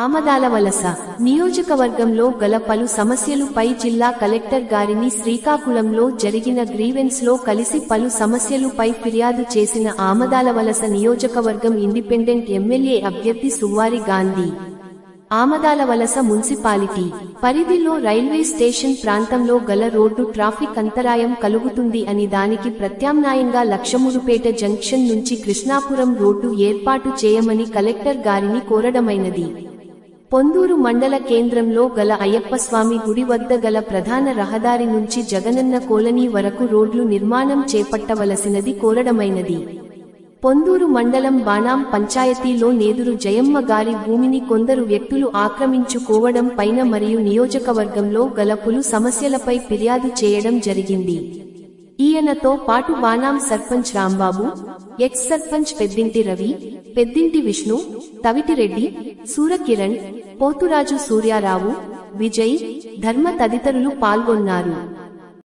ఆమదాలవలస నియోజకవర్గంలో గల పలు సమస్యలుపై జిల్లా కలెక్టర్ గారిని శ్రీకాకుళంలో జరిగిన గ్రీవెన్స్ లో కలిసి పలు సమస్యలుపై ఫిర్యాదు చేసిన ఆమదాలవలస నియోజకవర్గం ఇండిపెండెంట్ ఎమ్మెల్యే అభ్యర్థి సువ్వారి గాంధీ ఆమదాలవలస మున్సిపాలిటీ పరిధిలో రైల్వే స్టేషన్ ప్రాంతంలో గల రోడ్డు ట్రాఫిక్ అంతరాయం కలుగుతుంది అని దానికి ప్రత్యామ్నాయంగా లక్షమూరుపేట జంక్షన్ నుంచి కృష్ణాపురం రోడ్డు ఏర్పాటు చేయమని కలెక్టర్ గారిని కోరడమైనది. పొందూరు మండల కేంద్రంలో గల అయ్యప్పస్వామి గుడి వద్ద గల ప్రధాన రహదారి నుంచి జగనన్న కాలనీ వరకు రోడ్లు నిర్మాణం చేపట్టవలసినది కోరడమైనది. పొందూరు మండలం బాణాం పంచాయతీలో నేదురు జయమ్మ గారి భూమిని కొందరు వ్యక్తులు ఆక్రమించుకోవడం పైన మరియు నియోజకవర్గంలో గల పలు సమస్యలపై ఫిర్యాదు చేయడం జరిగింది. ఈయనతో పాటు బాణాం సర్పంచ్ రాంబాబు, ఎక్స్ సర్పంచ్ పెద్దింటి రవి, పెద్దింటి విష్ణు, తవిటిరెడ్డి, సూరకిరణ్, పోతురాజు సూర్యారావు, విజయ్, ధర్మ తదితరులు పాల్గొన్నారు.